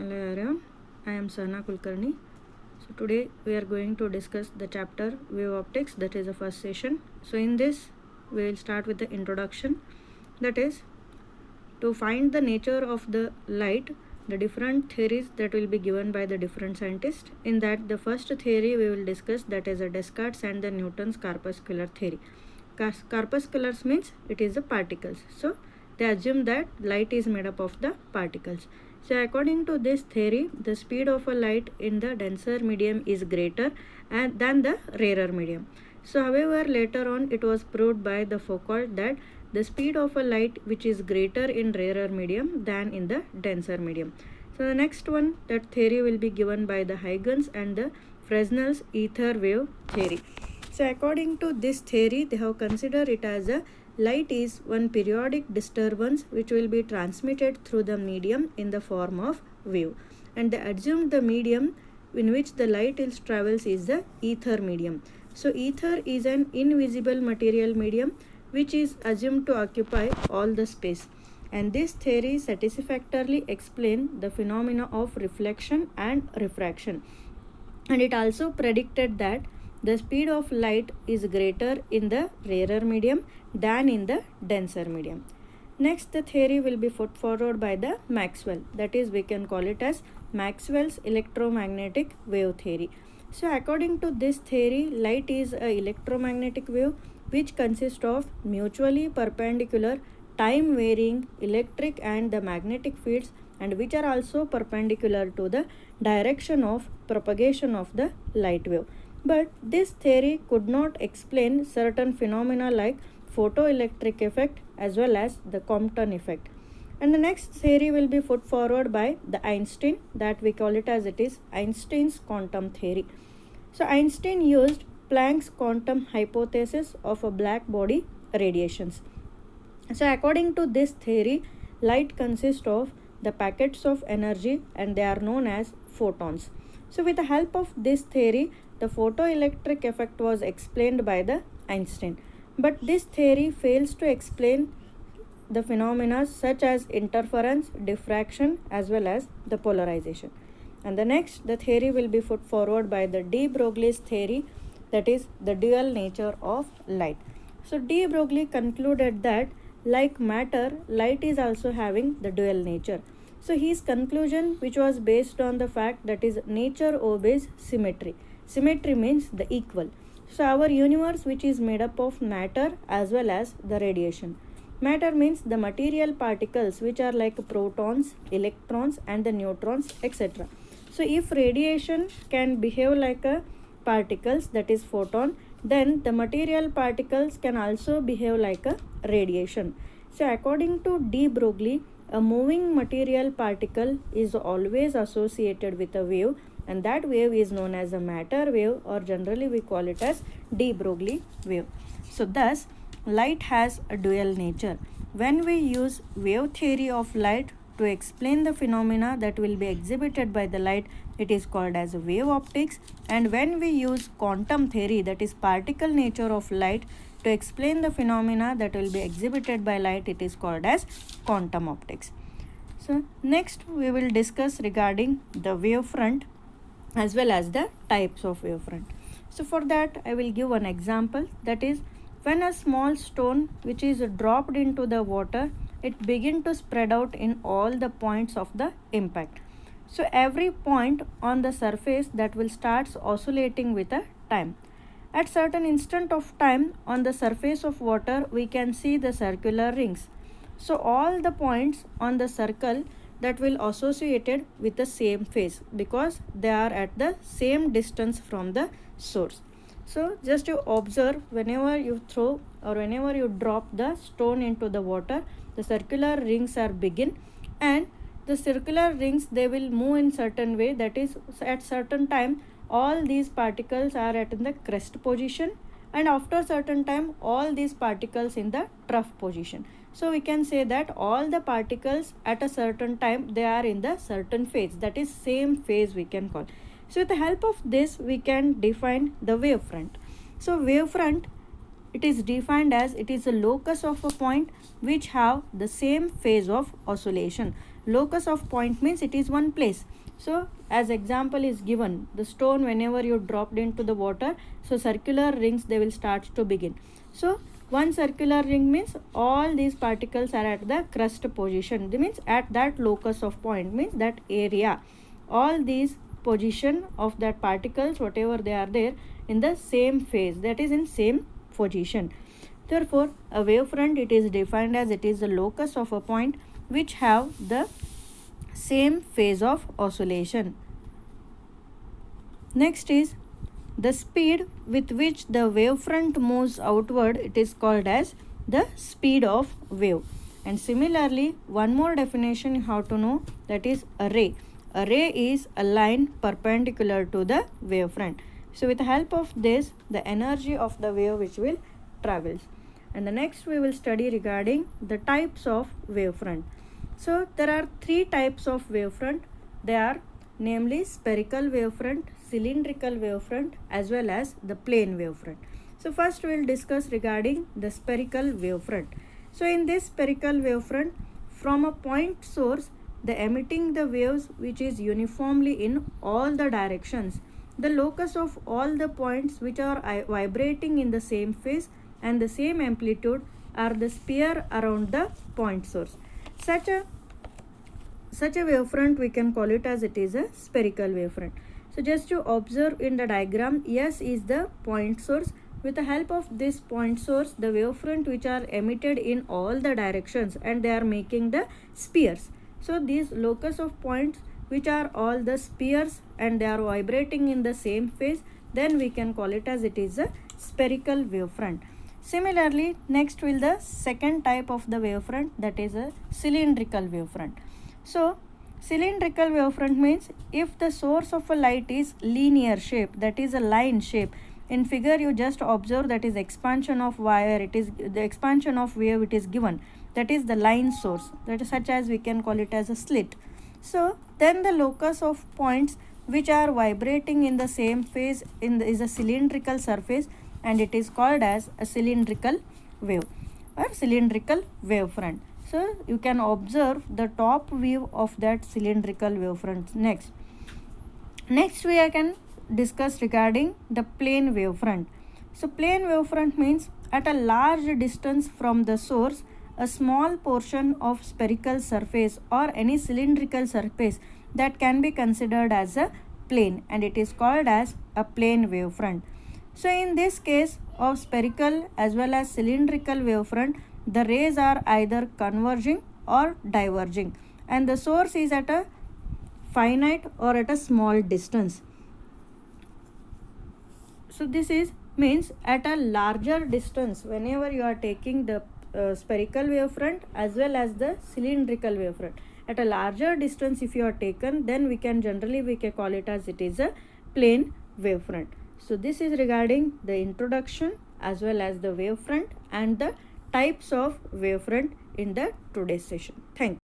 Hello everyone, I am Sahana Kulkarni. So today we are going to discuss the chapter Wave Optics, that is the first session. So in this we will start with the introduction, that is to find the nature of the light, the different theories that will be given by the different scientists. In that the first theory we will discuss, that is a Descartes and the Newton's corpuscular theory. Corpusculars means it is the particles. So they assume that light is made up of the particles. So according to this theory, the speed of a light in the denser medium is greater than the rarer medium. So however, later on it was proved by the Foucault that the speed of a light which is greater in rarer medium than in the denser medium. So the next one, that theory will be given by the Huygens and the Fresnel's ether wave theory. So according to this theory, they have considered it as a light is one periodic disturbance which will be transmitted through the medium in the form of wave, and they assumed the medium in which the light travels is the ether medium. So ether is an invisible material medium which is assumed to occupy all the space, and this theory satisfactorily explains the phenomena of reflection and refraction, and it also predicted that the speed of light is greater in the rarer medium than in the denser medium. Next, the theory will be put forward by the Maxwell, that is we can call it as Maxwell's electromagnetic wave theory. So according to this theory, light is an electromagnetic wave which consists of mutually perpendicular time varying electric and the magnetic fields, and which are also perpendicular to the direction of propagation of the light wave. But this theory could not explain certain phenomena like photoelectric effect as well as the Compton effect. And the next theory will be put forward by the Einstein, that we call it as it is Einstein's quantum theory. So Einstein used Planck's quantum hypothesis of a black body radiations. So according to this theory, light consists of the packets of energy and they are known as photons. So with the help of this theory, the photoelectric effect was explained by the Einstein. But this theory fails to explain the phenomena such as interference, diffraction as well as the polarization. And the next, the theory will be put forward by the de Broglie's theory, that is the dual nature of light. So de Broglie concluded that like matter, light is also having the dual nature. So his conclusion, which was based on the fact that is nature obeys symmetry. Symmetry means the equal. So our universe, which is made up of matter as well as the radiation. Matter means the material particles which are like protons, electrons and the neutrons, etc. So if radiation can behave like a particles, that is photon, then the material particles can also behave like a radiation. So according to de Broglie, a moving material particle is always associated with a wave, and that wave is known as a matter wave, or generally we call it as de Broglie wave. So thus light has a dual nature. When we use wave theory of light to explain the phenomena that will be exhibited by the light, it is called as wave optics. And when we use quantum theory, that is particle nature of light, to explain the phenomena that will be exhibited by light, it is called as quantum optics. So next we will discuss regarding the wavefront as well as the types of wavefront. So for that I will give one example, that is when a small stone which is dropped into the water, it begins to spread out in all the points of the impact. So every point on the surface that will starts oscillating with a time. At certain instant of time on the surface of water, we can see the circular rings. So all the points on the circle that will associated with the same phase because they are at the same distance from the source. So just you observe, whenever you throw or whenever you drop the stone into the water, the circular rings are begin, and the circular rings, they will move in certain way, that is at certain time all these particles are at in the crest position, and after certain time all these particles in the trough position. So we can say that all the particles at a certain time, they are in the certain phase, that is same phase we can call. So with the help of this we can define the wavefront. So wavefront, it is defined as it is a locus of a point which have the same phase of oscillation. locus of point means it is one place. So as example is given, the stone whenever you dropped into the water, so circular rings they will start to begin. So one circular ring means all these particles are at the crust position. That means at that locus of point means that area, all these position of that particles whatever they are there in the same phase, that is in same position. Therefore a wavefront it is defined as it is the locus of a point which have the same phase of oscillation. Next is the speed with which the wavefront moves outward, it is called as the speed of wave. And similarly, one more definition you have to know, that is a ray. A ray is a line perpendicular to the wavefront. So with the help of this, the energy of the wave which will travels. And the next we will study regarding the types of wavefront. So there are three types of wavefront. They are namely spherical wavefront, cylindrical wavefront, as well as the plane wavefront. So first we will discuss regarding the spherical wavefront. So in this spherical wavefront, from a point source, the emitting the waves which is uniformly in all the directions. The locus of all the points which are vibrating in the same phase and the same amplitude are the sphere around the point source. Such a wavefront we can call it as it is a spherical wavefront. So just to observe in the diagram, S is the point source. With the help of this point source, the wavefront which are emitted in all the directions and they are making the spheres. So these locus of points which are all the spheres and they are vibrating in the same phase, then we can call it as it is a spherical wavefront. Similarly, next will the second type of the wavefront, that is a cylindrical wavefront. So cylindrical wavefront means if the source of a light is linear shape, that is a line shape. In figure you just observe that is expansion of wire, it is the expansion of wave it is given, that is the line source, that is such as we can call it as a slit. So then the locus of points which are vibrating in the same phase is a cylindrical surface, and it is called as a cylindrical wave or cylindrical wavefront. So you can observe the top view of that cylindrical wavefront. Next we can discuss regarding the plane wavefront. So plane wavefront means at a large distance from the source, a small portion of spherical surface or any cylindrical surface that can be considered as a plane, and it is called as a plane wavefront. So in this case of spherical as well as cylindrical wavefront, the rays are either converging or diverging, and the source is at a finite or at a small distance. So this is means at a larger distance whenever you are taking the spherical wavefront as well as the cylindrical wavefront. At a larger distance if you are taken, then we can call it as it is a plane wavefront. So this is regarding the introduction as well as the wavefront and the types of wavefront in the today's session. Thank you.